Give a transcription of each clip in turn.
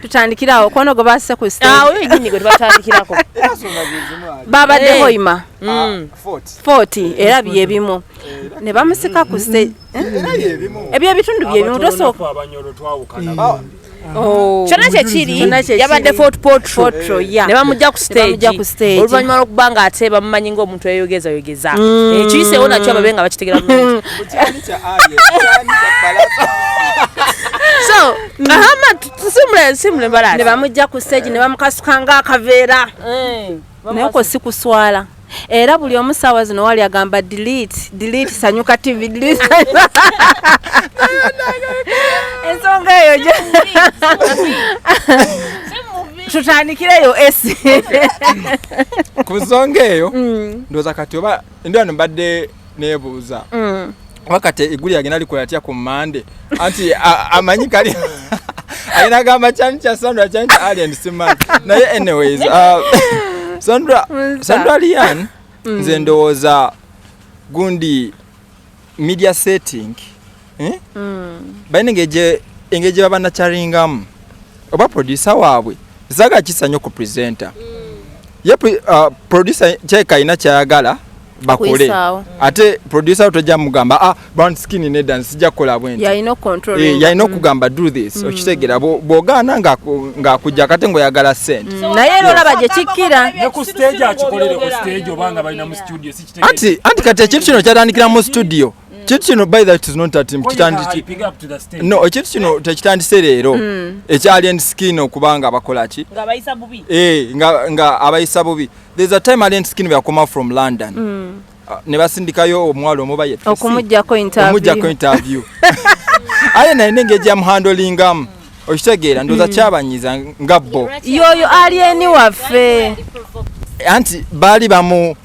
tutandikirawo kono go basse ku stage oyo nyinyi go batandikirako babadde hoima 40 era byebimu ne bamusika ku stage ebyo ebitundu byebimu tosooka abanyolo twawukana kyonna kyekiri yabadde potro ya ne bamujja ku stage oluvannyuma lw'okubanga ate bamumanyi ng'omuntu eyogeza ekiyiseewo nakyo ababe nga bakitegera bulungi so simule mbalaasi ne bamujja ku stage ne bamukasuka ng'akaveera naye ko si kuswala era buli omusawa zino wali agamba delete sanyuka tv delete ensonga eyo tutandikireyo esi ku nsonga eyo ndoza kati oba ndio mbadde nebuuza wakati iguli agenda likola atya ku Mande anti amanyi kali ayina gamba cyane cya Sandra cyane alien simman naye anyways Sandra Lian nze ndowooza gundi media setting bayina engege babana charingamu oba producer waabwe zaga kisanyo ku presenter ye producer kyekaina kyayagala bakole ate producer utojja mugamba brown skin ne dance sijja kola bwenti yaino control yaino kugamba do this okitegera bogana nga kujja kate ngo yagala sent naye lo labaje kikira ne ku stage akikolere ku stage obanga balina mu studio sikitegera anti kate ekintu kino kyatandikira mu studio kintu kino by that is not a team no ekintu kino tekitandise leero ekyalien skin okubanga bakola ki nga bayisa bubi nga abayisa bubi there's a time alien skin we come from London ne basindikayo omwalo omubaye okumujjako interview aye nanenge ya handling okitegeera ndoza kyabanyiza ngabbo yoyo alien waffe anti bali bamu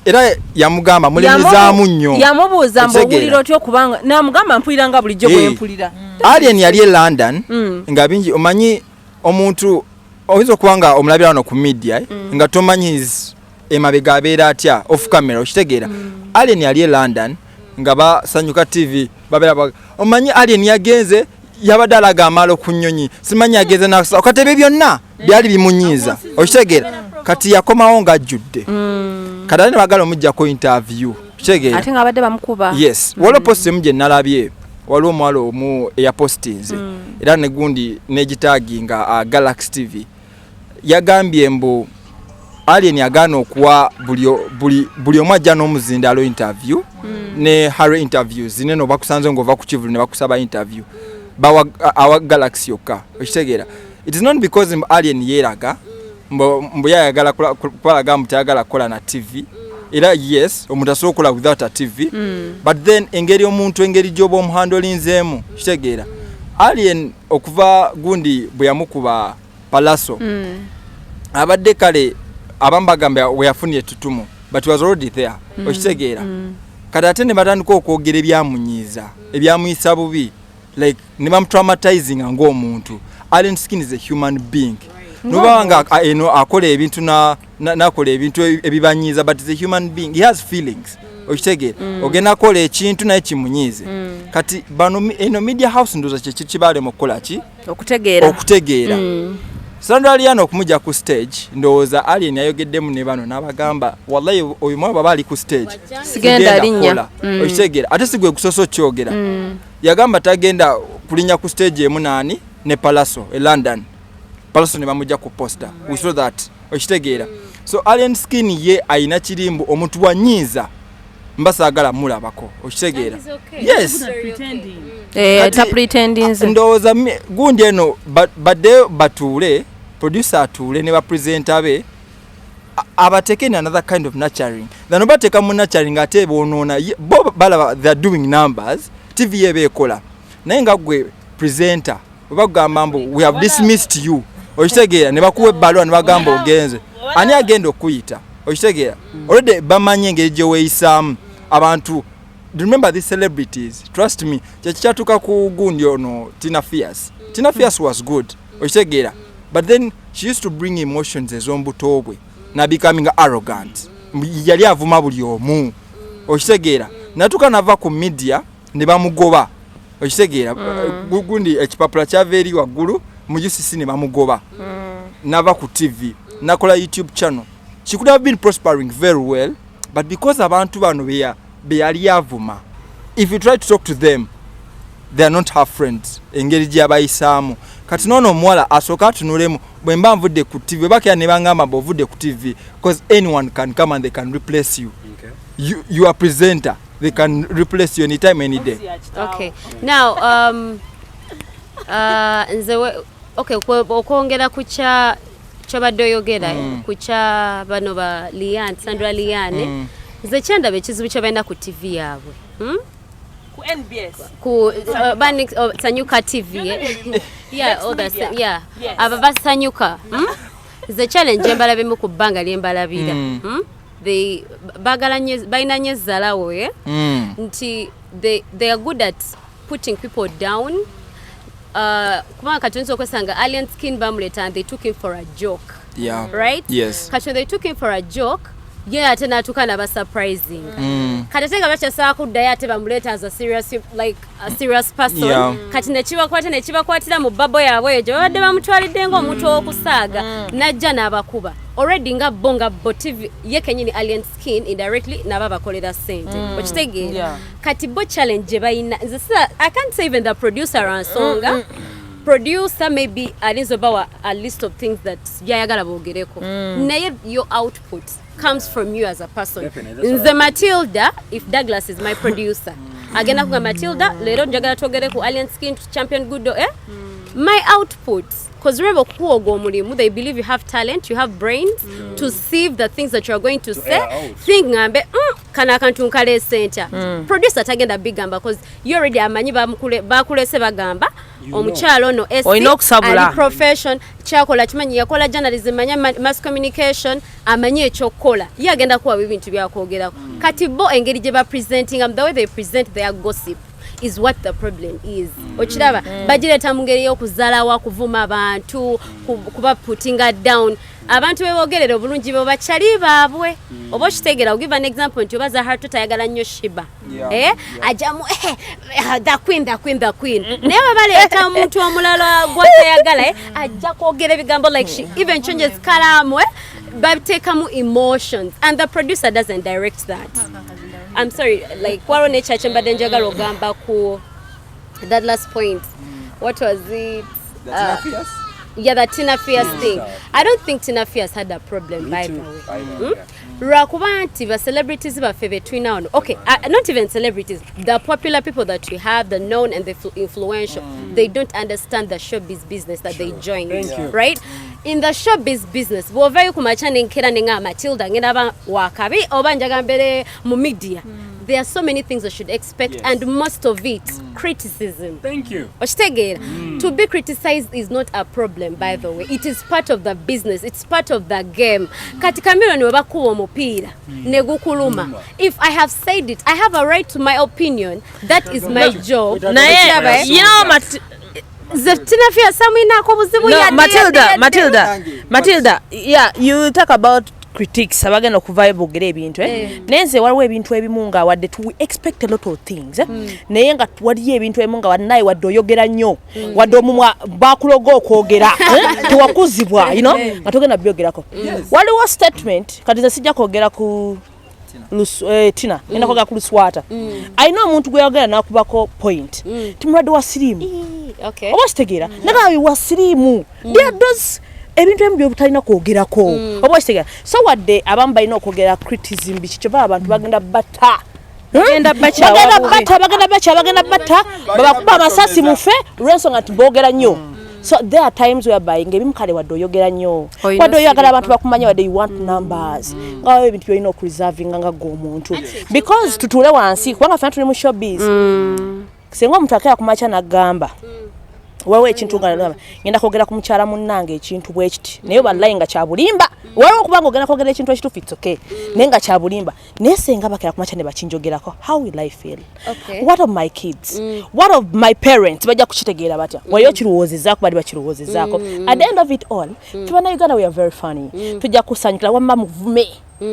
era yamugamba mulimizaamu nnyo yamubuuza mbowulira otyo kubanga namugamba mpulira nga bulijjo bwempulira alien yali e London nga bingi omanyi omuntu oyinza okubanga omulabira wano ku media nga tomanyi emabega abeera atya off camera okitegeera alien yali e London nga basanyuka TV babera omanyi alien yagenze yabadde alaga amaalo ku nnyonyi simanyi agenze nakati ebyo byonna byali bimunyiiza okitegeera kati yakomawo ng'ajjudde kadali ne bagala omujjako interview okitegeera ate nga abadde bamukuba yes waliwo post emu gye nalabye waliwo omwala omu eyapostinze era ne gundi negitaginga Galaxy TV yagambye mbu alien yagaana okuwa buli omu ajja n'omuzindalo interview ne Harry interviews nene oba kusanze ng'ova ku kivulu ne bakusaba interview bawa Galaxy yokka okitegeera it is not because alien yeeraga mbu yayagala kwalaga mutayagala kola na TV era yes omuntu asobola okukola without a TV but then engeri omuntu engeri gyoba omuhandolinzeemu kitegeera alien okuva gundi bwe yamukuba palaso abadde kale abamu bagamba we yafunye ettutumu but was already there okitegeera kati ate ne batandika okwogera ebyamunyiiza ebyamuyisa bubi like ne bamutraumatizing ng'omuntu alien skin is a human being nubanga akola ebintu nakola ebintu ebibanyiiza but is a human being he has feelings okitegeera ogenda akola ekintu naye kimunyiize kati bano eno media house ndoza kibale mu kola ki okutegeera Sandra Lian okumujja ku stage ndowooza alien yayogeddemu ne bano n'abagamba wallahi oyo mwana baba ali ku stage sigenda linnya okitegeera ate sigwe kusoso kyogera yagamba tagenda kulinya ku stage emu nani ne Palaso e London Palaso ne bamujja ku poster we saw that okitegeera so alien skin ye aina kirimbu omuntu wanyiiza mbasagala mulabako okitegeera yes ta pretending ndowooza gundi eno badde batuule producer atuule ne bapresenter be abateke in another kind of nurturing than obateka mu nurturing ate bonoona bo balaba they are doing numbers TV yebekola naye nga gwe presenter bagamba mbu we have dismissed you okitegeera ne bakuwa ebbalo ne bagamba ogenze ani agenda okuyita okitegeera already bamanye engeri gye weeyisaamu abantu remember these celebrities trust me kyatuka ku gundi ono Tina Fierce was good okitegeera but then she used to bring emotions ez'ombuto bwe na becoming arrogant yali avuma buli omu okitegeera natuka nava ku media ne bamugoba okitegeera gundi ekipapula kyava eri waggulu mu UCC ne bamugoba nava ku TV nakola YouTube channel. She could have been prospering very well, but because abantu bano be yali avuma, if you try to talk to them, they are not her friends. Engeri gye abayisaamu kati nono omuwala asooka atunulemu bwe mba nvudde ku TV bakya ne bangamba bw'ovudde ku TV because anyone can come and they can replace you. Okay. You are presenter. They can replace you anytime, any day. Okay. Now, okay, okwongera kucha chabadde yogera kucha bano ba Liane, Sandra Liane. Nze kyandaba ekizibu ky'abalina ku TV yaabwe. Ku NBS. Ku Sanyuka TV. Yeah, all that. Yeah. Aba basanyuka. The challenge embalabemu ku bbanga lyembalabira. They balina nnyo ezzalawo nti they are good at putting people down. Kubanga kati oyinza okwesanga alien skin bamuleta and they took him for a joke. Yeah. Right? Yes. Kati they took him for a joke. Yeah, ate natuka naba surprising. Kati tenga bakyasaba kuddayo ate bamuleta as a serious person. Yeah. Kati nekibakwatira mu babo yaabwe egyo babadde bamutwalidde ng'omuntu w'okusaaga najja n'abakuba. Already nga bo TV ye kenyini alien skin indirectly naba bakolera sente. Okitegeera. Kati bo challenge bayina. I can't say even the producer ansonga. Producer maybe alizobawa a list of things that yayagala bogereko. Naye your output comes from you as a person. Nze Matilda, if Douglas is my producer, agenda kuga Matilda, lero njagala togere ku alien skin champion good my output, because remember kuogo mulimu, they believe you have talent, you have brains to sieve the things that you are going to say. Think ngambe kana kantu nkale center. Producer tagenda big gamba because you already amanyi bakulese bagamba omukyalo no SC profession kyakola kimanyi yakola journalism manya mass communication amanyi ekyokola ye agenda kuwa ebintu byakwogerako kati bo engeri gye ba presenting the way they present their gossip is what the problem is. Ochiraba bagireta mu ngeri y'okuzalawa kuvuma abantu kuba putting down abantu bewogerera obulungi bo bakyali baabwe oba kitegera. I'll give an example nti obaza Harto tayagala nnyo Shiba ajamu the queen naye baleeta omuntu omulala gwatayagala ajja kwogera ebigambo like she even changes kalamu babiteekamu emotions and the producer doesn't direct that. I'm sorry, like waro nature chembade njagala ogamba ku that last point. What was it? Yeah, the Tina Fierce thing. I don't think Tina Fierce had a problem, by the way. Rakubanti, the celebrities between now and okay, not even celebrities, the popular people that we have, the known and the influential, they don't understand the showbiz business that they join, right? In the showbiz business, bovayo kumachane nkera nenga Matilda ngena wakabi oba njagambere mu media. There are so many things I should expect, and most of it, criticism. Thank you. To be criticized is not a problem, by the way. It is part of the business. It's part of the game. Katikamiro ni wabakuwa mupira. Negukuluma. If I have said it, I have a right to my opinion. That is my job. Matilda, yeah, you talk about critics abagenda okuvayo bogere ebintu nenze waliwo ebintu ebimu nga wadde to expect a lot of things naye nga waliyo ebintu ebimu nga wadde naye wadde oyogera nnyo wadde omumwa bakuloga okwogera tewakuzibwa nga togenda byogerako waliwo statement kati ze sijja kwogera ku Tina ngenda kwogera ku Luswata ayina omuntu gwe yogera nakubako point timulwadde wa siriimu oba kitegeera naga wa siriimu those ebintu ebyo butalina kwogerako oba kitegera so wadde abamu balina okwogera criticism bikikyova abantu bagenda batta bagenda batta babakuba amasasi mufe lwensonga nti boogera nnyo. So there are times whereby ngebimu kale wadde oyogera nnyo wadde oyagala abantu bakumanya wadde you want numbers ngawo ebintu byolina okureserving nga g'omuntu because tutuule wansi kubanga fena tuli mu showbiz singa omuntu akera kumacha nagamba wawe ekintu ngenda kwogera ku mukyala munnange ekintu bwe kiti naye ballayi nga kyabulimba wawe okubanga ogenda kwogera ekintu ekituufu it's okay naye nga kyabulimba naye senga bakera kumacha ne bakinjogerako how will I feel? What of my kids? What of my parents? Bajja kukitegeera batya wayo kiruwozezaako bali bakiruwozezaako at the end of it all tubana Uganda we are very funny tujja kusanyukira wamma muvume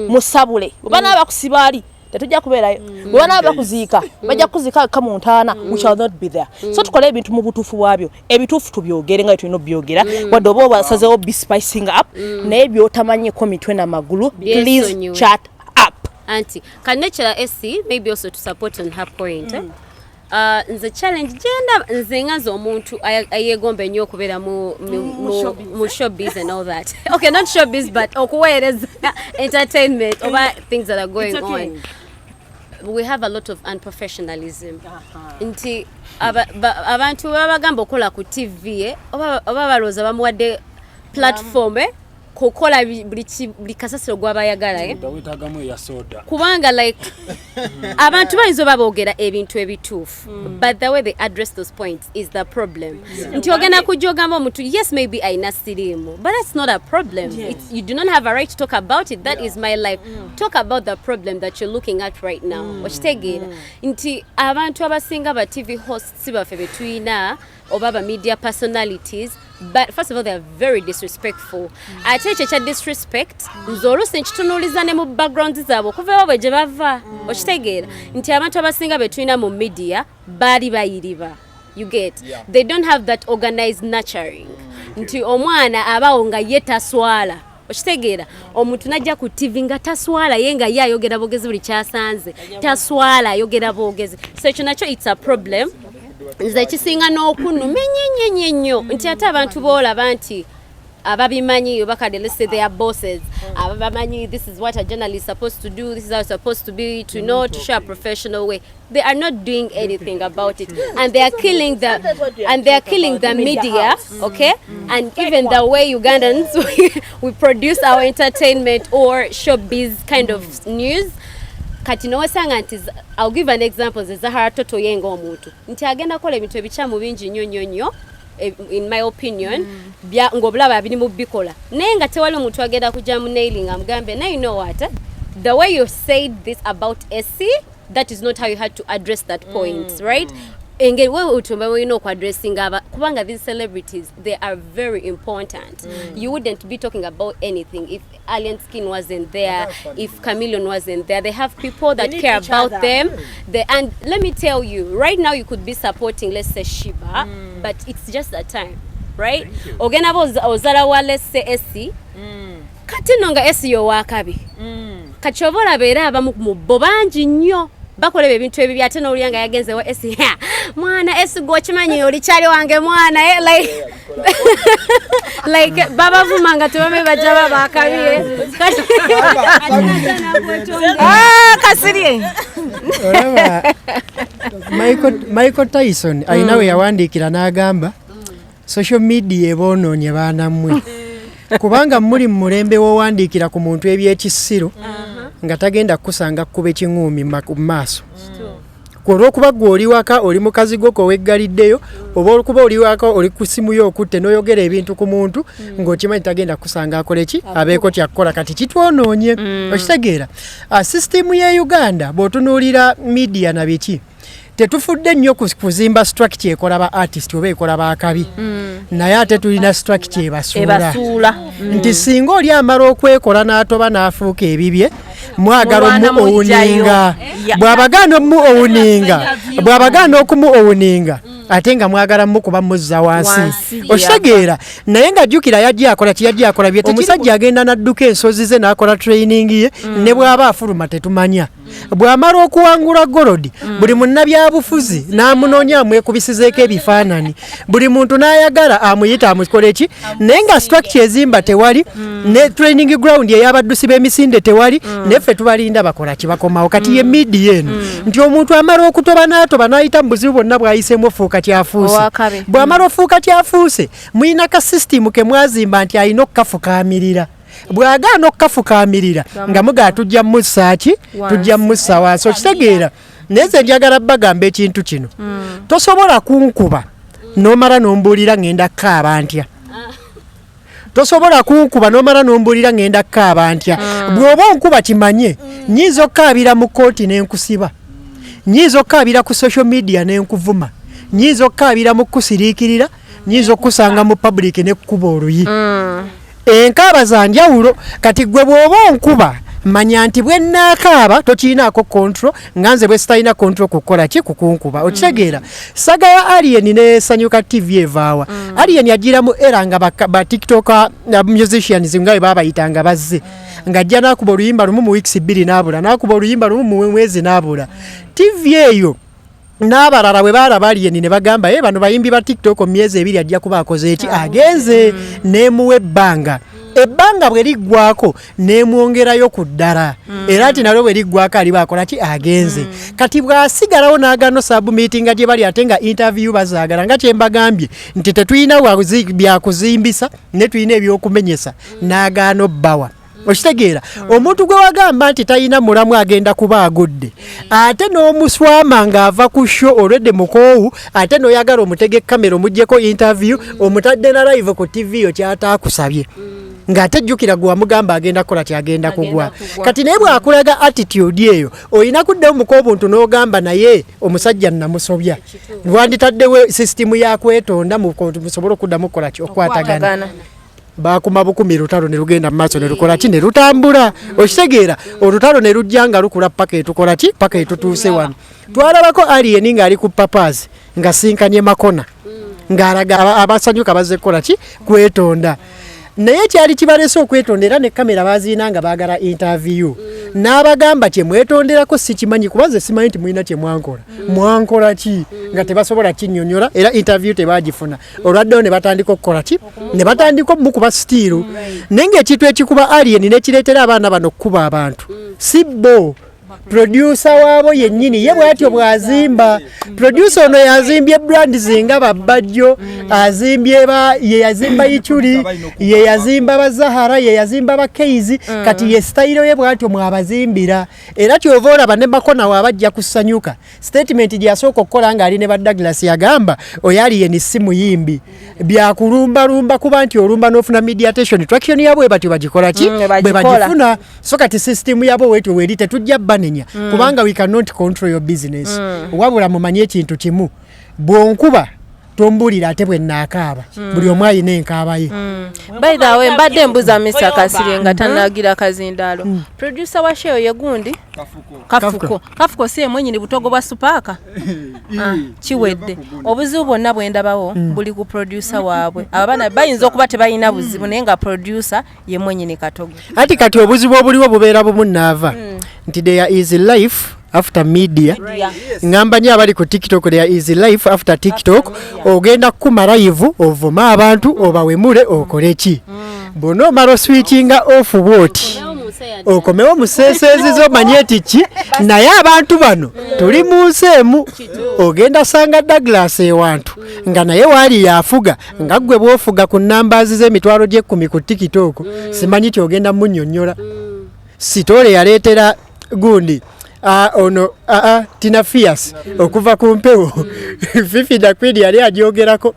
musabule obana abakusibaali tetujja kubeerayo bwana bakuziika bajja kuziika kamuntana we shall not be there so tukole ebintu mu butuufu bwabyo ebituufu tubyogere nga tulina byogera wadde oba obasazeewo be spicing up naye byotamanyeko mitwe na magulu please chat up anti kanechera SC maybe also to support on her point nze challenge genda nze ngazo omuntu ayegombe nnyo okubeera mu showbiz and all that okay not showbiz but okuweereza entertainment over things that are going on we have a lot of unprofessionalism nti abantu babagamba okola ku TV oba balooza bamuwadde platform kukola buli kasasiro gwabayagala kubanga like abantu bayinza baboogera ebintu ebituufu but the way they address those points is the problem nti ogenda kujogamba omuntu yes maybe ayina siriimu but that's not a problem you do not have a right to talk about it that is my life talk about the problem that you're looking at right now okitegeera nti abantu abasinga ba TV hosts baffe betuyina oba ba media personalities but first of all they are very disrespectful ate ekyo kya disrespect nze oluusi nkitunuuliza ne mu background zaabwe okuva ewabwe gye bava okitegeera nti abantu abasinga betulina mu media baali bayiriba you get they don't have that organized nurturing nti omwana abawo nga ye taswala okitegeera omuntu najja ku TV nga taswala ye nga ye ayogera bogezi buli kyasanze taswala ayogera bogezi so ekyo nakyo it's a problem nze kisinga n'okunumenya nnyo nti ate abantu boolaba nti ababimanyi bakade let's say they are bosses ababimanyi this is what a journalist is supposed to do this is how it's supposed to be to know to show a professional way they are not doing anything about it and they are killing the media okay and even the way Ugandans we produce our entertainment or showbiz kind of news kati n'osanga nti I'll give an example Zahara Toto yenga omuntu nti agenda kola ebintu ebichamu bingi nnyo in my opinion bya ngobulaba bini mu bikola naye nga tewali omuntu agenda kujja mu nailing amugambe now you know what the way you said this about SC that is not how you had to address that point right engeri wewe utumba wino ku addressing kubanga these celebrities they are very important you wouldn't be talking about anything if Alien Skin wasn't there if Chameleon wasn't there they have people that care about them and let me tell you right now you could be supporting let's say Shiba but it's just a time right ogena ozala wa let's say SC kati nonga SC yo wakabi kachobola beera abamu mu bobanji nnyo bakola ebintu ebibi ate n'oluyanga yagenze wa SC mwana SC gokimanyi oli kyali wange mwana like baba vumanga tubame bajja baba akabiye kasiri Michael Tyson ayinawe yawandiikira n'agamba social media eboonoonye baana mmwe kubanga muri mu mulembe w'owandiikira ku muntu ebyekisiro nga tagenda kusanga kuba ekiŋuumi mu maaso olw'okuba gwe oli waka oli mukazi gwo koweggaliddeyo oba olw'okuba oli waka oli ku ssimu yo okutte n'oyogera ebintu ku muntu ng'okimanyi tagenda kusanga akola ki abeeko kyakukola kati kitwonoonye okitegeera sisitimu ye Uganda bw'otunuulira media na biki tetufudde nnyo kuzimba structure ekola ba artist oba ekola ba akabi naye ate tulina structure ebasuula nti singa oli amala okwekola n'atoba n'afuuka ebibye mwagala omuowuninga bw'abagaana okumuowuninga ate nga mwagala mukuba muzza wansi okitegeera naye nga jjukira yajja akola kiyajja akola bye omusajja agenda n'adduka ensozi ze n'akola training ye ne bw'aba afuluma tetumanya bw'amala okuwangula golodi buli munnabyabufuzi n'amunoonya amwekubisizeeko ebifaanani buli muntu n'ayagala amuyita amukole ki naye nga structure ezimba tewali ne training ground ey'abaddusi b'emisinde tewali neffe tubalinda bakola kibakomawo kati ye media eno nti omuntu amala okutoba n'atoba n'ayita mu buzibu bwonna bw'ayiseemu ofuuka kyafuuse bw'amala ofuuka kyafuuse muyina ka system ke mwazimba nti alina okukafukaamirira bw'agaana okukafukaamirira nga mugaa tujja mussaaki tujja mussa wansi okitegeera naye nze njagala bagamba ekintu kino tosobola kunkuba n'omala n'ombuulira ngenda kukaaba ntya tosobola kunkuba n'omala n'ombuulira ngenda kukaaba ntya bw'oba onkuba kimanye nnyinza okukaabira mu kooti n'enkusiba nnyinza okukaabira ku social media n'enkuvuma nnyinza okukaabira mu kukusiriikirira nnyinza okukusanga mu public n'ekkuba oluyi enkaaba za njawulo kati gwe bw'oba onkuba manya nti bwe nnaakaaba tokiinaako control nganze bwe sitalina control kukola ki kukunkuba okitegeera saga ya Alien ne Sanyuka TV evaawa Alien yagiramu era nga ba tiktoka musicians nga babayitanga bazze ngajja nakuba oluyimba lumu mu weeks 2 n'abula nakuba oluyimba lumu mu mwezi n'abula TV eyo n'abalala bwe balaba Alien ne bagamba bano bayimbi ba tiktok mu myezi 2 ajja kuba akoze eki agenze nemuwa ebbanga bwe liggwako nemwongerayo ku ddala era ati nalwo bwe liggwako ali bakola ki agenze kati bwasigalawo n'agano submittinga gye bali ate nga interview bazaagala nga kyembagambye nti tetulina byakuzimbisa ne tulina ebyokumenyesa n'agaano bbawa okitegeera omuntu gwe wagamba nti talina mulamu agenda kuba agudde ate n'omuswama ng'ava ku show olwedde mukoowu ate n'oyagala omutege kamera omuggyeko interview omutadde na live ku TV yo kyataakusabye ng'ate jjukira gwe wamugamba agenda kukola kyagenda kugwa kati naye bw'akulaga attitude eyo olina kuddayo mukobuntu n'ogamba naye omusajja namusobya wanditaddewo sisitimu yakwetonda musobole okuddamu okukola ki okukwatagana bakuma bukumi lutalo ne lugenda mu maaso ne lukola ki ne lutambula okitegeera olutalo ne lujja nga lukula paka etukola ki paka etutuuse wano twalabako Alien ng'ali ku papazi nga sinkanye makona ng'alaga abasanyuka bazze kukola ki kwetonda naye kyali kibalese okwetondera ne kamera baziina nga baagala interview n'abagamba kye mwetonderako sikimanyi kubaze simanyi nti mulina kye mwankola ki nga tebasobola kinnyonnyola era interview tebagifuna olwaddewo ne batandika okukola ki ne batandika mukuba sitiiru naye ng'ekintu ekikuba Alien nekireetera abaana bano okukuba abantu si bo producer waabo yennyini ye bwatyo bwazimba producer ono yazimbye brand zinga babbajjo azimbye ye yazimba Ichuli ye yazimba bazahara ye yazimba bakeizi kati ye style ye bwatyo mwabazimbira era kyovoola bane makona wabajja kusanyuka statement gyasooka okukola nga ali ne ba Douglas yagamba oyali ye ni simu yimbi byakulumba kuba nti olumba n'ofuna media attention traction yabwe batyo bagikola ki bwe bagifuna so kati system yabo wetyo weri tetujja banenya kubanga we cannot control your business wabula mumanye ekintu kimu bwonkuba tombulira ate bwe naakaaba buli omu ayina enkaaba ye by the way mbadde mbuza Mr. Kasirye nga tanagira kazindaalo producer wa show ye gundi kafuko si mwenyini butogo bwa supaka kiwedde obuzibu bwonna bwendabawo buli ku producer waabwe abana bayinza okuba tebalina buzibu naye nga producer ye mwenyini katogo ati kati obuzibu obuliwo bubeera bumu naava nti there is life after media ngamba nyo abali ku TikTok there is life after TikTok ogenda kumala live ovuma abantu obawemule okole ki bono maro switchinga off what okomewo musesezizo manyeti ki naye abantu bano tuli mu nseemu ogenda sanga Douglas ewantu nga naye wali yafuga nga gwe bwofuga ku numbers z'emitwalo gye 10 ku TikTok simanyi ti ogenda munnyonnyola sitole yaleetera gundi ono Tina Fias okuva ku mpewo Fifi da Queen yali agyogerako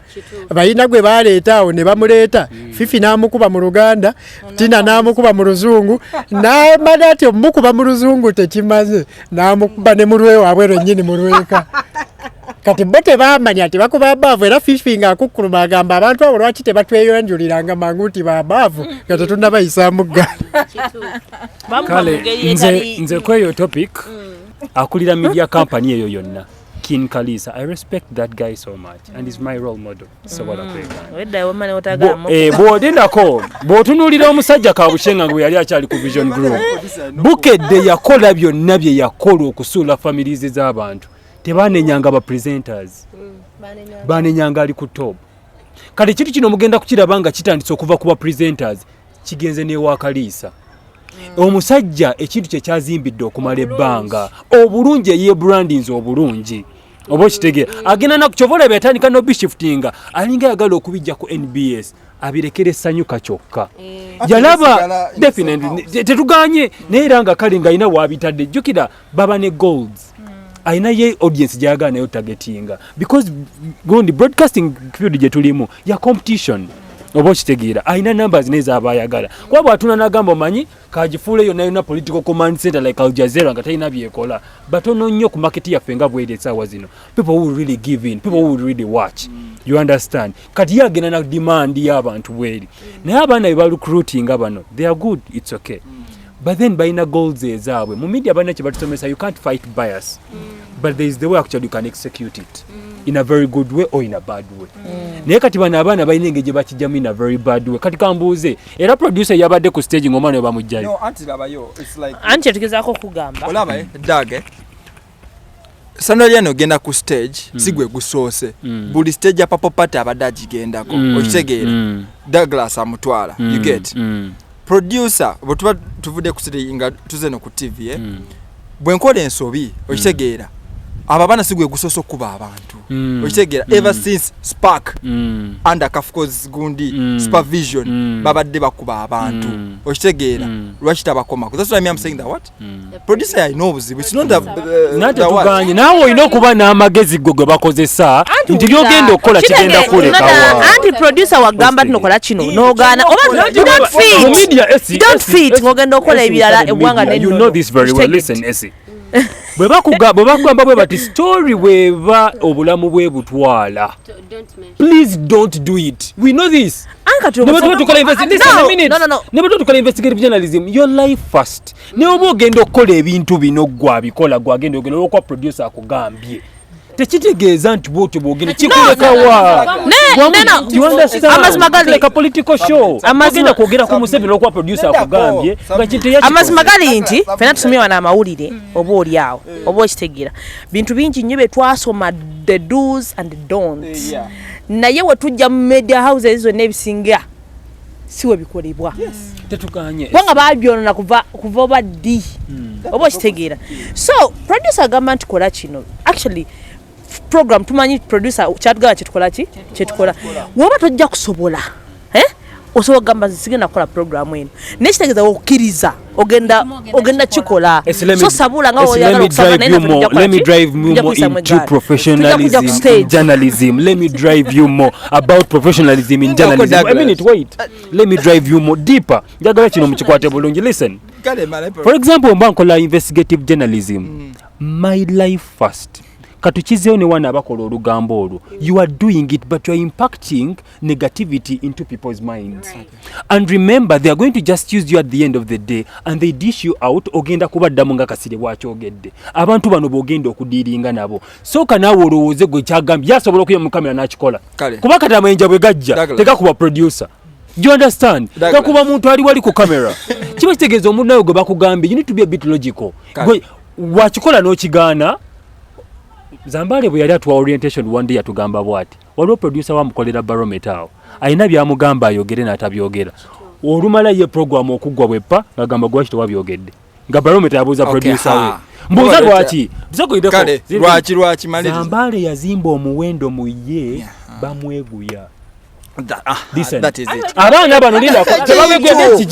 bayina gwe baleetaawo ne bamuleeta Fifi n'amukuba mu Luganda Tina n'amukuba mu Luzungu n'amala ati omukuba mu Luzungu tekimaze n'amukuba ne mu lwe waabwe lwennyini mu lweka kati bo tebamanya tebakuba abaavu era Fifi ng'akukkuluma agamba abantu abo lwaki tebatweyonjuliranga mangu nti babaavu nga tetunnabayisaamu ggala kale nze kweyo topic akulira media company eyo yonna King Kalisa. I respect that guy so much and he's my role model. So what I pray. Bw'odendako bw'otunuulira omusajja Kabushenga ngwe yali akyali ku Vision Group. Bukedde yakola byonna bye yakola okusuula families z'abantu. Tebanenyanga ba presenters. Banenyanga ali ku top. Kale kitu kino mugenda kukiraba nga kitandise okuva ku ba presenters kigenze ne wa Kalisa. Omusajja ekintu kye kyazimbidde okumala ebbanga obulungi ye brandings obulungi obo kitege agenda na kuchovola byatandika no bishiftinga alinga yagala okubijja ku NBS abirekere Sanyuka kyokka jalaba definitely tetuganye neeranga kali nga ina wabitadde jukira baba ne golds aina ye audience jaga nayo targetinga because gondi broadcasting field je tulimu ya competition obo kitegira aina numbers neza abayagala kwa bwatuna nagamba manyi kajifule yo nayo political command center like Al Jazeera nga tayina byekola but ono nnyo ku market ya fenga bwede sawa zino people who really give in people who really watch you understand kati yagena na demand y'abantu bweli naye abana be recruiting abano they are good it's okay but then balina goals ezaabwe mu media balina kye batusomesa you can't fight bias but there is the way actually you can execute it in a very good way or in a bad way naye kati bano abaana balina engeri gye bakijjamu in a very bad way kati kambuuze era producer yabadde ku stage ng'omwana we bamugjayo no anti labayo it's like anti tugezaako okugamba olaba dage Sanoliano genda ku stage sigwe gusoose buli stage ya papo pata abadde agigendako okitegeera Douglas amutwala you get producer bwe tuvude ku stage nga tuze no ku TV bwe nkola ensobi okitegeera ababana sigwe gusoso kuba abantu okitegeera ever since Spark under Kafko's gundi supervision babadde bakuba abantu okitegeera lwaki tabakoma that's why I'm saying that what producer I know buzibu it's not the tuganye nawe ino kuba n'amagezi gwe bakozesa nti byogenda okola kigenda kulekawa anti producer wagamba tunokola kino nogana oba don't fit ngogenda okola ebirala ebwanga you know this very well listen Essie bwe bakugamba bwe bati story bweba obulamu bwe butwala please don't do it we know this never to call investigative journalism your life first ne obo ogenda okukola ebintu bino gwa bikola gwagenda ogenda okwa producer akugambye tekitegeeza nti bwotyo bwogenda kikulekawa amazima gali like a political show amazima kwogera ku Museveni okwa producer akugambye nga kintu yakikola amazima gali nti fena tusomye wana amawulire oba oli awo oba okitegeera bintu bingi nnyo bye twasoma the do's and the don'ts naye we tujja mu media houses zonna ebisinga siwe bikolebwa tetukanye wanga babyonona kuva oba ddi oba okitegeera so producer agamba nti kola kino actually program tumanyi producer kyatugala kyetukola woba tojja kusobola osobola kugamba sigenda kukola program eno nekitegeeza okkiriza ogenda kikola so sabula nga oyagala okusaba let me drive you more into professionalism in journalism let me drive you more about professionalism in journalism I mean it wait let me drive you more deeper njagala kino mukikwate bulungi listen for example mba nkola investigative journalism my life first katukizeyo ne wana abakola olugambo olwo you are doing it but you are impacting negativity into people's minds and remember they are going to just use you at the end of the day and they dish you out ogenda kubaddamu nga kasire bwakyogedde abantu bano bogenda okudiiringa nabo sooka naawe olowooze gwe kyagambye yasobola okuya mu kamera n'akikola kuba kati amayinja bwe gajja tegakuba producer do you understand gakuba muntu ali wali ku kamera kiba kitegeeza omuntu nawe gwe bakugambye you need to be a bit logical gwe wakikola n'okigaana Zambale bwe yali atuwa orientation one day yatugamba bwati waliwo producer wamukolera barometer awo alina byamugamba ayogere n'atabyogera olumala ye program okuggwa bwepa ngagamba gwaki tewabyogedde nga barometer yabuuza producer we mbuuza lwaki lwaki maliriza Zambale yazimba omuwendo mu ye bamweguya that is it abaana bano linda tebabegedde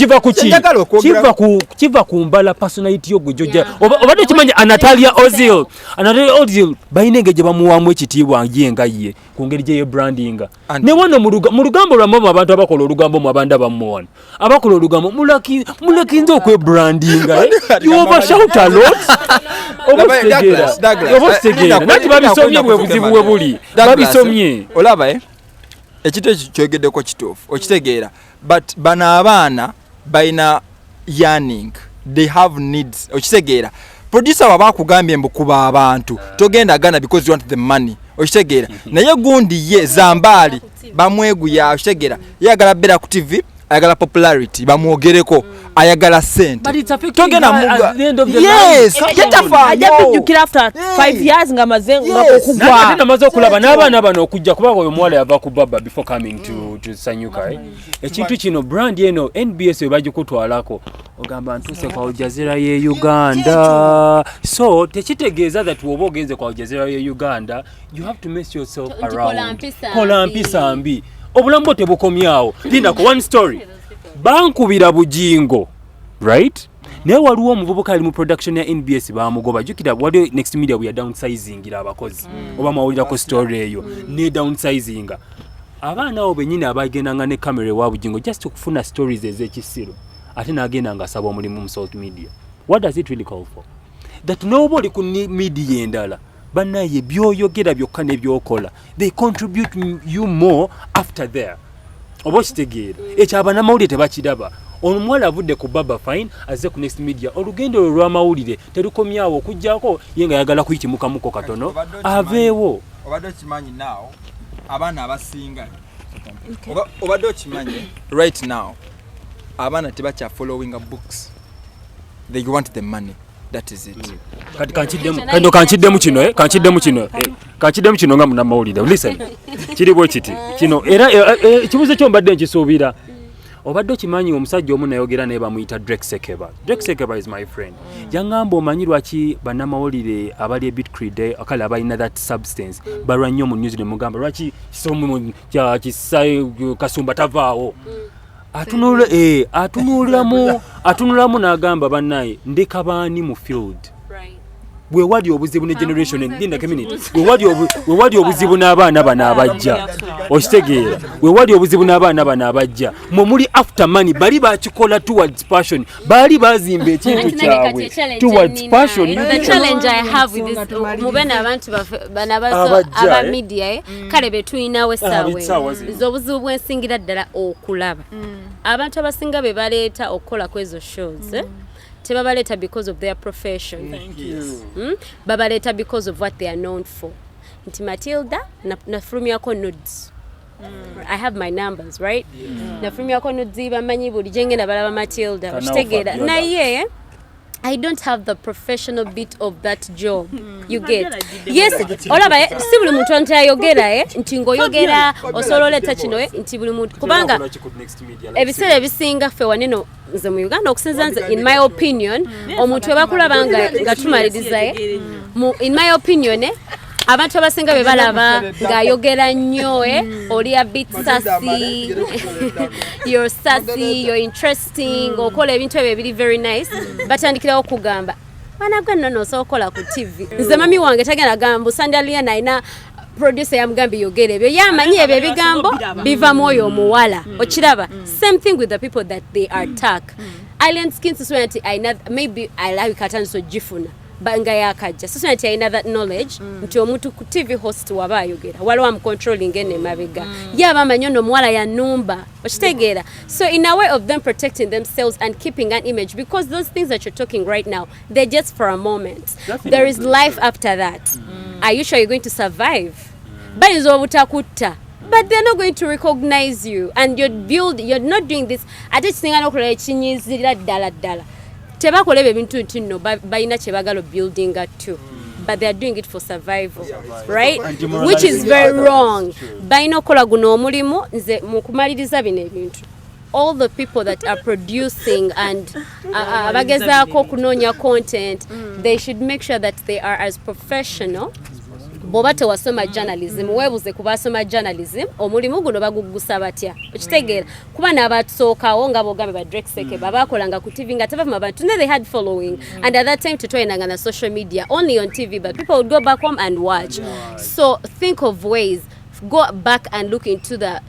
kiva ku mbala personality yo gujja obadde kimanya Natalia Ozil bayina engeri gye bamuwaamu ekitiibwa yenga ye ku ngeri gye brandinga ne wano mu lugambo lwamu abantu abakola olugambo mu abanda bamuwana abakola olugambo mulakinze okwebrandinga you overshout a lot obategera nati babisomye bwe buzibu bwe buli babisomye olaba ekintu ekyo kyogeddeko kituufu okitegeera but bano abaana balina yearning they have needs okitegeera producer waba akugambye mbu kuba abantu togenda gana because you want the money okitegeera naye gundi ye Zambali bamweguya okitegeera yagala bera ku TV ayagala popularity bamwogereko ayagala sente togenda muga yes ajabijukira after 5 years nga mazenga okugwa nati namaze okulaba n'abaana bano okujja kuba oyo mwala yava ku baba before coming to Sanyuka ekintu kino brand eno NBS we bagikutwalako ogamba ntuse kwa Al Jazeera ye Uganda so tekitegeeza that woba ogenze kwa Al Jazeera ye Uganda you have to mess yourself around kola mpisa mbi obulamu tebukomyawo linako one story bankubira bujingo right naye waliwo omuvubuka ali mu production ya NBS bamugoba jukira wali next media we are downsizing abakozi oba mawulirako story eyo ne downsizing abaana abo benyine abagendanga ne camera wa bujingo just okufuna stories ez'ekisiro ate nagenda nga asaba omulimu mu Salt Media what does it really call for that nobody ku media endala banaye byoyogera byokka ne byokola they contribute you more after there oba kitegeera ekyo abanamawulire tebakiraba omuwala avudde ku baba fine azze ku next media olugendo lw'amawulire terukomyawo okujjako ye nga yagala kuyitimukamuko katono aveewo obadde okimanyi now abaana abasinga obadde okimanyi right now abaana tebakya following books they want the money. That is it. Kati kanchiddemu kino nga munamawulire. Listen. Kiri bwe kiti. Kino era ekibuzo kyo mbadde nkisuubira. Obadde okimanyi omusajja omu nayogera naye bamuyita Drake Sekeba. Drake Sekeba is my friend. Yangamba omanyi lwaki banamawulire abali ebit crede akala abalina that substance balwa nnyo mu New Zealand mugamba lwaki kisomu kya kisai kasumba tavaawo. Atunulamu n'agamba bannaye ndeka baani mu field. Bwe wali obuzibu ne generation endinda community. Bwe wali obuzibu n'abaana bano abajja. Okitegeera. Bwe wali obuzibu n'abaana bano abajja. Mwe muli after money bali bakikola towards passion. Bali bazimba ekintu kyabwe towards passion. The challenge I have with this mubena abantu banabaso aba media kale betwinawe sawe. Zobuzibu bwensingira ddala okulaba. Abantu abasinga be baleeta okukola kwezo shows. Tebabaleta because of their profession. Thank you. Babaleta because of what they are known for. Nti Matilda na from yako nudes. I have my numbers, right? Na from yako nudes bamanyi buli jenge na balaba Matilda. Okitegera. Na ye I don't have the professional bit of that job. You get. Yes, olaba si buli muntu antayogera nti ngoyogera osololeta kino nti buli muntu kubanga ebiseera ebisinga ffe waneno nze mu Uganda okusinza nze in my opinion omuntu webakulaba nga tumaliriza in my opinion abantu abasinga be balaba ng'ayogera nnyo oli a bit sassy you're sassy you're interesting okola ebintu ebyo biri very nice batandikirawo okugamba banagwa nno osobola ku TV nze mami wange tagenda gamba sandalia naina producer yamugamba yogere ebyo yamanyi ebyo ebigambo biva mwoyo omuwala okiraba same thing with the people that they attack alien skin society maybe alawi katanso gifuna banga yakajja so nti ayina that knowledge nti omuntu ku TV host waba ayogera waliwo am controlling ene mabega yaba amanyi ono muwala ya numba okitegeera so in a way of them protecting themselves and keeping an image because those things that you're talking right now they're just for a moment. Definitely. There is life after that. Are you sure you're going to survive? Bayinza obutakutta but they're not going to recognize you and you're not doing this ate kisinga n'okola ekinyizirira ddala tebakola ebintu nti nno bayina kyebagala building too but they are doing it for survival, right? Which is very wrong. Bayina okola guno omulimu nze mu kumaliriza bino ebintu all the people that are producing and abagezaako okunoonya content they should make sure that they are as professional. Boba tewasoma journalism webuze kubasoma journalism omulimu guno bagugusa batya okitegeera kuba n'abatusookawo nga bogambe ba Drake Sekeba bakolanga ku TV nga tebavuma abantu they had following and at that time tutwainanga na social media only on TV but people would go back home and watch. So think of ways, go back and look into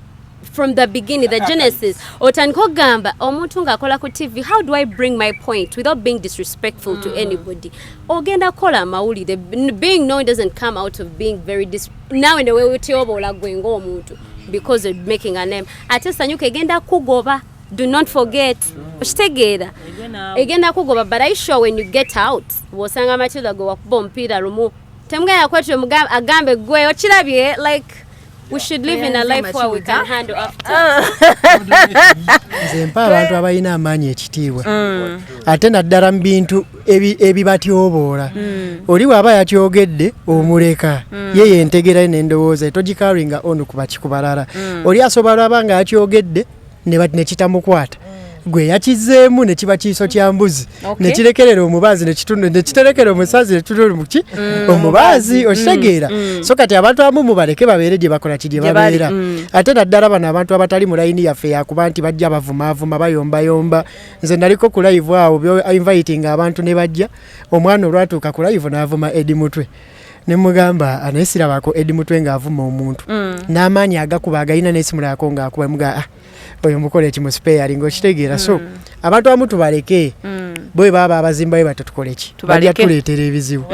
from the beginning, the genesis. Otanko gamba omuntu ngakola ku TV, how do I bring my point without being disrespectful to anybody? Ogenda kola mawulire, being known doesn't come out of being very now in the way utioba olagwengo omuntu because of making a name. Ate sanyuka egenda kugoba. Do not forget. Okitegeera. Egenda kugoba but I sure when you get out wosanga Matilda go wakuba omupiira lumu. Temugenda kwatyo agambe gwe okirabye like we should live in a life where we can handle after. Nze mpa abantu abalina amaanyi ekitiibwa ate naddala mu bintu ebibatyoboola oli bw'aba yakyogedde omuleka ye yentegera n'endowooza togikaringa ono kubalala oli asobola aba nga yakyogedde ne kitamukwata gwe yakizeemu ne kiba kiiso kya mbuzi ne kirekerera omubaazi ne kiterekera omusazi ne tutuli muki omubaazi okitegeera so kati abantu abamu mubaleke babeere gye bakola kiri babeera ate naddala bano abantu abatali mu layini yaffe yakuba nti bajja bavumaavuma bayombayomba nze naliko ku live awo inviting abantu ne bajja omwana olwatuuka ku live n'avuma Edi Mutwe ne mugamba anaisirabako Edi Mutwe ng'avuma omuntu n'amaanyi agakuba agayina n'esimulako ng'akuba muga oyo mukole ekimuspearing okitegeera so abantu abamu tubaleke bwe baba abazimba bwe batutukole ki bajja tuleetera ebizibu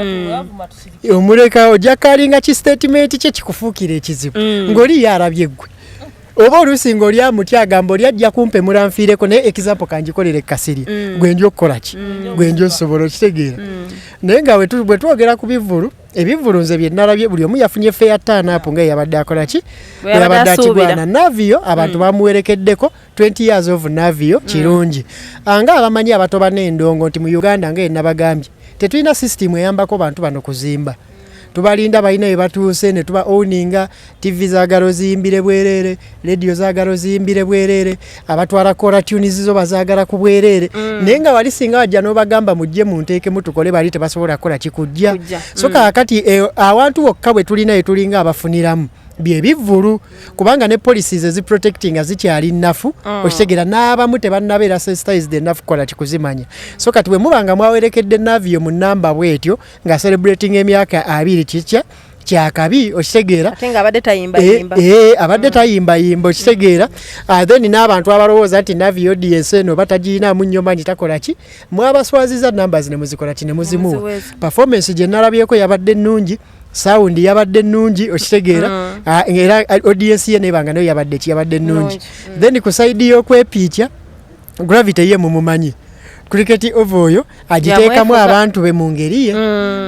omuleka ojja kalinga ki statement kye kikufuukira ekizibu ng'oli yarabye ggwe oba olusinga oli amuti agamba oli ajja kumpe mulanfiireko naye example kangikolere kasiri gwe njo okukola ki gwe njo osobola okitegeera naye nga bwe twogera ku bivulu ebivulu nze bye nalabye buli omu yafunye feya taanapu nga yabadde akola ki yabadde akigwana navio abantu bamuwerekeddeko 20 years of navio kirungi nga abamanyi abatoba n'endongo nti mu Uganda nga yenabagambye tetulina system eyambako bantu bano kuzimba tubalinda balina bye batuuse ne tuba owninga TV zaagala ziyimbire bwerere radio zaagala ziyimbire bwerere abatwala kora tunes zo bazaagala ku bwerere naye nga wali singa wajja n'obagamba mujje munteeke mutukole bali tebasobola kola kikujja so kaakati awantu wokka bwe tulina etulinga abafuniramu bye bivulu kubanga ne policies eziprotecting zikyali nnafu okitegera n'abamu tebannabeera sensitized enough kola kikuzimanya so kati bwe mubanga mwawerekedde navio mu nnamba bwetyo nga celebrating emyaka 2 kikya kyakabi okitegeera abadde tayimbayimba okitegeera then n'abantu abalowooza nti navio DS eno batagiinaamu nnyo manyi takola ki mwabaswaziza numbers ne muzikola ki ne muzimuwa performance gye nalabyeko yabadde nnungi sound yabadde nnungi okitegeera era audience ye nebanga nayo yabadde nnungi then ku side y'okwepiikya gravity ye mumumanyi cricket ovoyo agiteekamu abantu be mu ngeri ye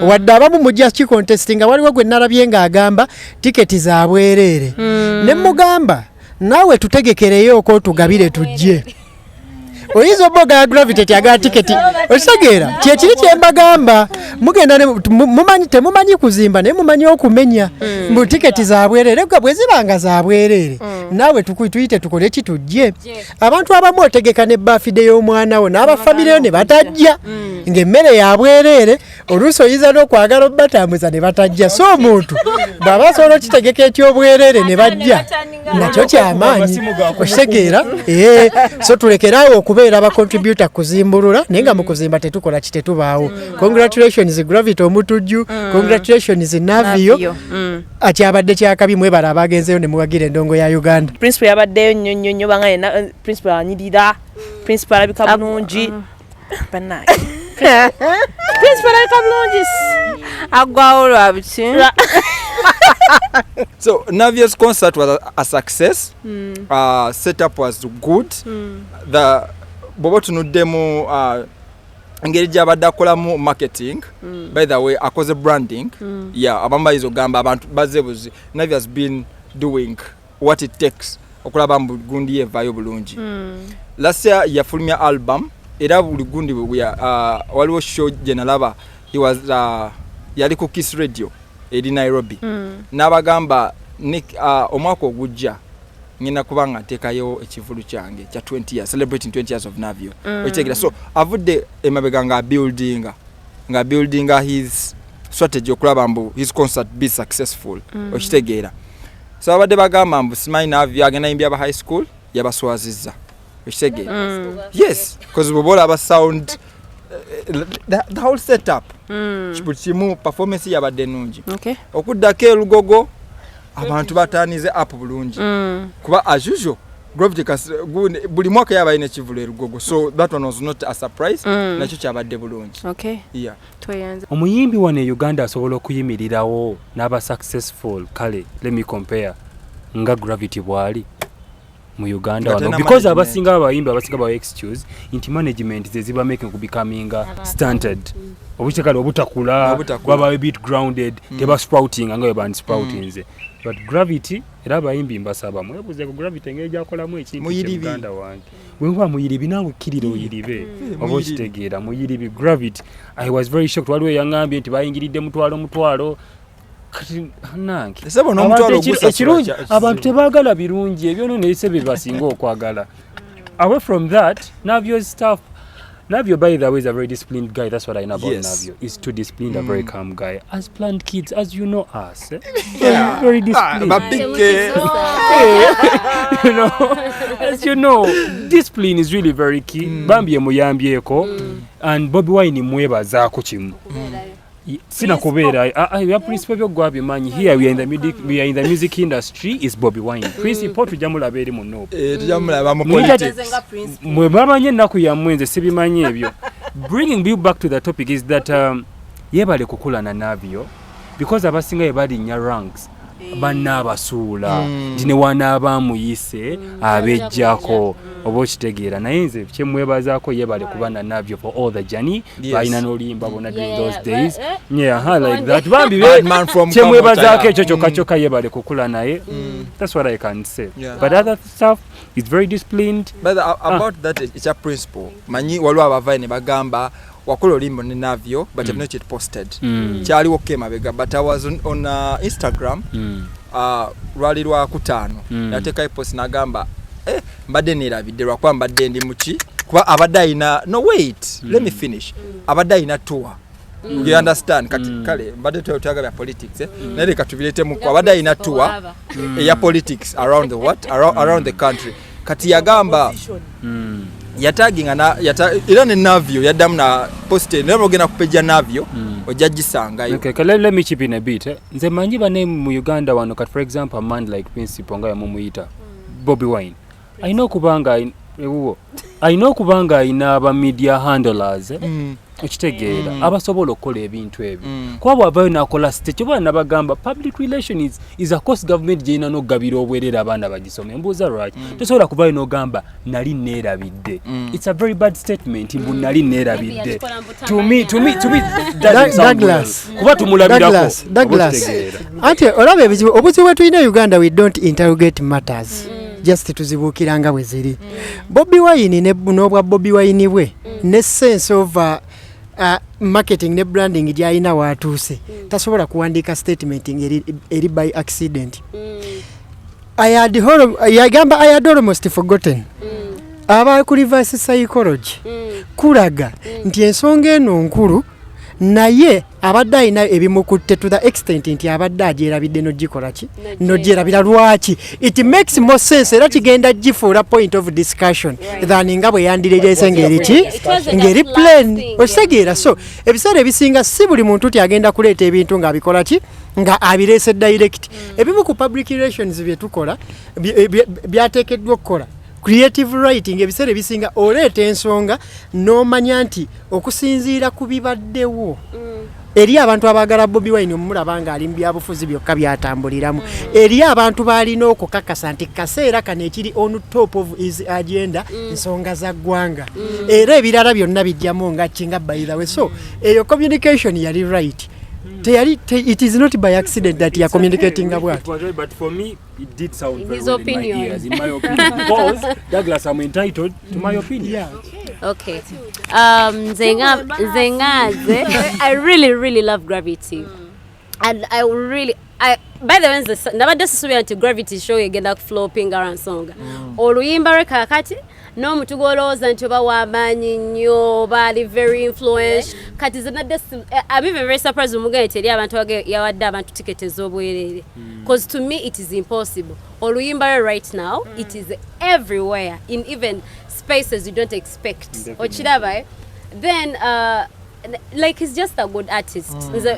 wadde abamu mujja kikontesting nga waliwo gwe nalabye ng'agamba tiketi za bwereere ne mugamba naawe tutegekereyo oko tugabire tujje oyinza oboga gravity tyagala tiketi okitegeera kyekiri kyembagamba mugenda mumanyi temumanyi kuzimba naye mumanyi okumenya mu tiketi za bwereere gwe bwe zibanga za bwereere naawe tuyite tukole ki tujje abantu abamu otegeka ne birthday y'omwana wo n'abafamire ne batajja ng'emmere ya bwereere oluusi oyinza n'okwagala obbatambuza ne batajja so omuntu bw'aba asobola okitegeka eky'obwereere ne bajja nakyo kyamaanyi okitegeera so tulekeraawo okubeera abacontributor kuzimbulula naye nga mu kuzimba tetukola kitetubaawo congratulations gravity omutujju congratulations navio akyabadde kyakabi mwebala abagenzeyo ne muwagira endongo ya Uganda principal yabaddeyo nnyo banga yena principal anyirira principal alabika bulungi banaye principal alabika bulungi agwawo lwabiki So Navio's concert was a success. Setup was good. The bobo tunuddemu engeri gy'abadde akolamu marketing. By the way, akoze branding. Yeah, abambayizo gamba abantu bazebuzi. Navio has been doing what it takes okulaba mbu gundi yevayo bulungi. Last year yafulumya album era buli gundi waliwo show gye nalaba he was yali ku Kiss Radio eri Nairobi n'abagamba omwaka ogujja ngina kubanga nteekayo ekivulu kyange kya 20 years celebrating 20 years of Navio okitegera so avudde emabega nga building his strategy okulaba mbu his concert be successful okitegeera so abadde bagamba mbu simanyi Navio agenda yimbya aba high school yabaswazizza okitegeera yes because bobola aba sound the whole setup kimu performance yabadde nungi okuddako elugogo abantu batanize up bulungi kuba as usual gravity buli mwaka yaba ine kivulu elugogo so that one was not a surprise nakyo kyabadde bulungi yeah omuyimbi wano e Uganda asobola okuyimirirawo n'aba successful kale let me compare nga gravity bwali mu Uganda wano because abasinga ba excuse inti management zeziba making ku becoming stunted obuchekala obutakula baba a bit grounded teba sprouting nga band sprouting but gravity era abayimbi mbasaba mwebuze ku gravity ngeja akolamu ekintu mu Uganda wange wewa muyiribi nawe kiriro oyiribe obokitegeera muyiribi gravity I was very shocked waliwo yangambye nti bayingiridde mutwalo nange ekirungi abantu tebaagala birungi ebyo no neyise bebasinga okwagala away from that Navio's stuff Navio by the way is a very disciplined guy that's what I know about Navio is too disciplined a very calm guy as planned kids as you know us very disciplined you know as you know discipline is really very key bambye muyambyeko and Bobby Wine mwebazaako kimu sina kubeera ya principal byo gwabye manyi here we are in the music industry is Bobby Wine principal tujamula beri muno tujamula mu politics mwe babanye naku ya mwenze sibimanyi ebyo bringing you back to the topic is that yebale kukula na Navio because abasinga yebali nya ranks bannabasuula nti ne wanaabamuyise abejjako oba okitegeera naye nze kyemwebazaako yebale kuba na nabyo for all the journey balina n'oluyimba bona during those days like that bambi kyemwebazaako ekyo kyokka yebale kukula naye that's what I can say but other stuff is very disciplined but about that it's a principle manyi waliwo abavayo ne bagamba wakola olimbo ne navyo but have not yet posted kyaliwo kemabega but I was on Instagram lwali lwa kutaano yateekayo post nagamba mbadde neerabidde lwakuba mbadde ndi muki kuba abadde ayina no wait let me finish abadde ayina tour you understand kati kale mbadde tuyagala politics naye leka tubireetemu abadde ayina tour eya politics around the around the country kati yagamba yataginga era ne navyo yaddamu na poste naye ogenda kupeja navyo ojja gisangayo. Okay, let me chip in a bit. Nze manyi bane mu Uganda wano kat for example a man like Principal nga yamumuyita Bobby Wine. I know kubanga ina aba media handlers okitegeera abasobola okukola ebintu ebyo kuba bwavayo nakola stage oba nabagamba public relation is a cost government gyina n'okugabira obwerere abaana bagisome mbuuza lwaki tosobola kuvayo n'ogamba nali neerabidde it's a very bad statement mbu nali neerabidde to me Douglas kuba tumulabirako ate olaba ebizibu obuzibu bwe tulina Uganda we don't interrogate matters just tuzibuukiranga bwe ziri Bobby Wine n'obwa Bobby Wine bwe ne sense of marketing ne branding gyalina waatuuse tasobola kuwandiika statement eri by accident I had almost forgotten aba ku reverse psychology kulaga nti ensonga eno nkulu naye abadde ayina ebimukutte to the extent nti abadde agyerabidde nogikola ki nogyerabira lwaki it makes more sense era kigenda gifuula point of discussion than nga bwe yandireese ngeri plan okitegeera so ebiseera ebisinga si buli muntu ti agenda kuleeta ebintu ng'abikola ki nga abireese direct ebimu ku public relations bye tukola byateekeddwa okukola creative writing ebiseera ebisinga oleeta ensonga n'omanya nti okusinziira ku bibaddewo eri abantu abaagala Bobby Wine omulaba nga ali mu byabufuzi byokka byatambuliramu eri abantu balina okukakasa nti kaseera kano ekiri on top of his agenda ensonga za ggwanga era ebirala byonna bijjamu nga kinga by the way so eyo communication yali right it is not by accident that you are communicating about. But for me, it did sound in very his well opinion. in my ears. In my opinion, because Douglas, I'm entitled to my opinion. Yeah. Okay. Zengaze, I really love Gravity, and by the way, nabadde sisuubira nti Gravity show egenda flopping around songa. Oluyimba lwe kakati n'omutu gw'olowooza nti oba w'amaanyi nnyo baali very influential kati zenadde I'm even very surprised omugane teri abantu yawadde abantu tiketi ez'obwerere because to me it is impossible oluyimba lwe right now it is everywhere in even spaces you don't expect okiraba then like he's just a good artist.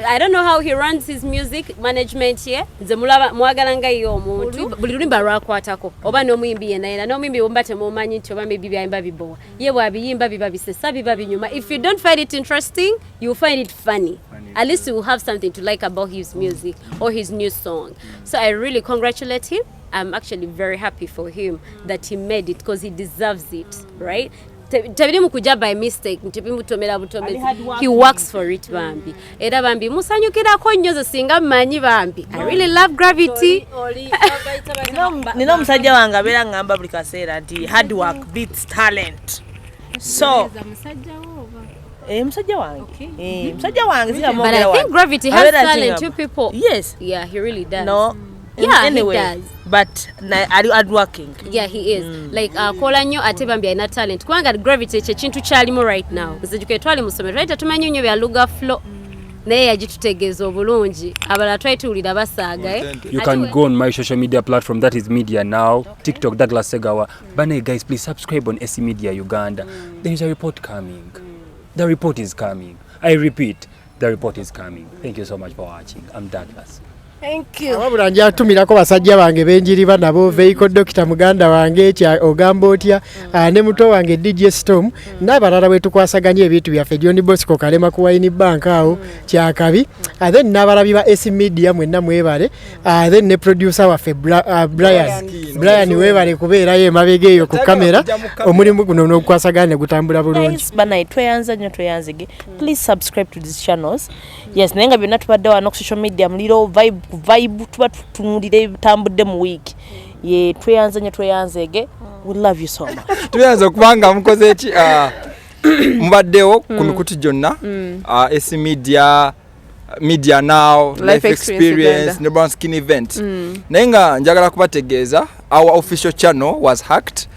I don't know how he runs his music management here. Nze mwagala nga yo omuntu buli lulimba lwakwatako oba n'omuyimbi yenna n'omuyimbi womba temumanyi nti oba maybe byayimba bibowa ye bwabiyimba biba bisesa biba binyuma. If you don't find it interesting you find it funny. At least you will have something to like about his music or his new song. So I really congratulate him. I'm actually very happy for him that he made it because he deserves it, right? Tabirimu kuja by mistake ntibimutomera butomezi he works for it bambi era bambi musanyukirako nnyo ze singa mmanyi bambi I really love Gravity. Nino musajja wange abeera ngamba buli kaseera nti hard work beats talent so musajja wange musajja wange but I think Gravity has talent to people. Yes, yeah, he really does. No, yeah, anyway, he does. But hard working. Yeah, he is. Like kola nnyo ate bambi alina talent kubanga Gravity ekintu kyalimu right now nze twali musomero right tumanyi nnyo bya Luga Flow naye yagitutegeeza obulungi abala twayituwulira basaaga You can go on my social media platform that is Media Now, TikTok Douglas Segawa. Bane guys, please subscribe on SC Media Uganda. There is a report coming. The report is coming. I repeat, the report is coming. Thank you so much for watching. I'm Douglas. Thank you. Wabula njatumirako basajja bange benjiriba nabo vehicle doctor muganda wange kya ogamba otya ne muto wange DJ Storm n'abalala bwe tukwasaganya ebintu byaffe John Bosco Kalema ku Wine Bank awo kyakabi then n'abalabi ba S Media mwenna mwebale then ne producer waffe Brian webale kubeera ye mabege eyo ku kamera omulimu guno n'okwasaganya gutambula bulungi. Bana tweyanza nnyo tweyanzige. Please subscribe to these channels. Yes, nenga byonna tubadde wano ku social media muliro vibe tuba tunulire tambudde mu week. Ye tweyanza nnyo tweyanzege. We love you so much. Tuyanza kubanga mukoze eki mbaddewo ku mikutu gyonna S Media Now, Life Experience, ne Brown Skin Event. Naye nga njagala kubategeeza our official channel was hacked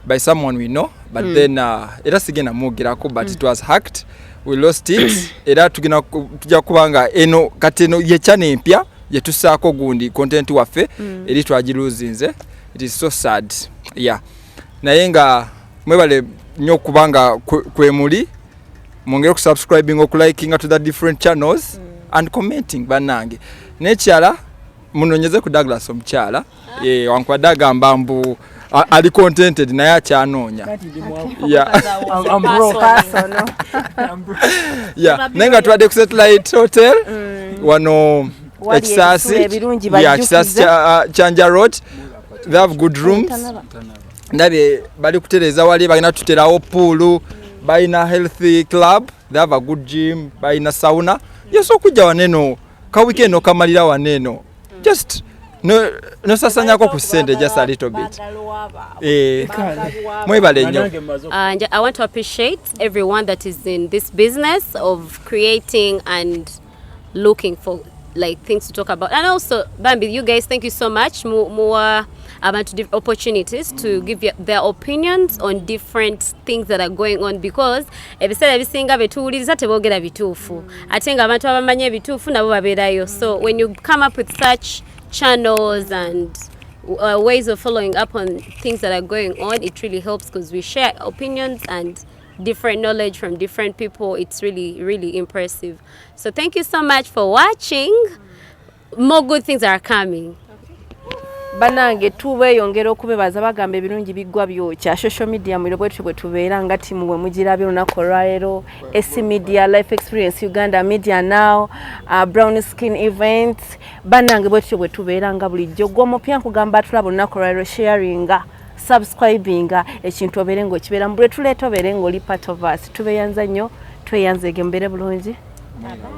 by someone we know, but then era sigenda mwogirako but it was hacked. We lost it. Era tujja kubanga eno kati eno ye channel empya yetusaako gundi content waffe eri twagiluzinze. It is so sad. Yeah. Naye nga mwebale nnyo kubanga kwemuli mwongere ku subscribing oku liking to the different channels and commenting banange. Nekyala munonyeze ku Douglas omukyala wankwadaga mbambu ali contented naye akyanoonya. I'm broke personal. Yeah, nenga twadde ku Satellite Hotel wano Ekisasi Chanja Road. They have good rooms. Ndabe bali kutereza wali bagina tuterawo pool, bayina healthy club, they have a good gym, bayina sauna. Yes, okujja waneno ka weekend okamalira waneno. Just no sasanyako ku sente just a little bit. Mwebale nnyo. I want to appreciate everyone that is in this business of creating and looking for like things to talk about. And also, Bambi, you guys, thank you so much. More about opportunities to give their opinions on different things that are going on, because ebiseera ebisinga betuwuliriza tebogera bituufu ate nga abantu abamanya ebituufu nabo babeerayo. So when you come up with such channels and ways of following up on things that are going on, it really helps because we share opinions and different knowledge from different people. It's really, really impressive. So thank you so much for watching. More good things are coming. Banange tubeeyongera okubebaza bagamba ebirungi biggwa byokya social media mwiro bwe tubeera nga timu bwe mugirabye olunaku olwaleero S Media, Life Experience Uganda, Media Now, Brown Skin Event. Banange bwe tubeera nga bulijjo gwe omupya nkugamba tulaba olunaku olwaleero sharinga subscribinga ekintu obeere ng'okibeera mu bwe tuleeta obeere ng'oli part of us. Tubeeyanza nnyo tweyanzege mbeere bulungi.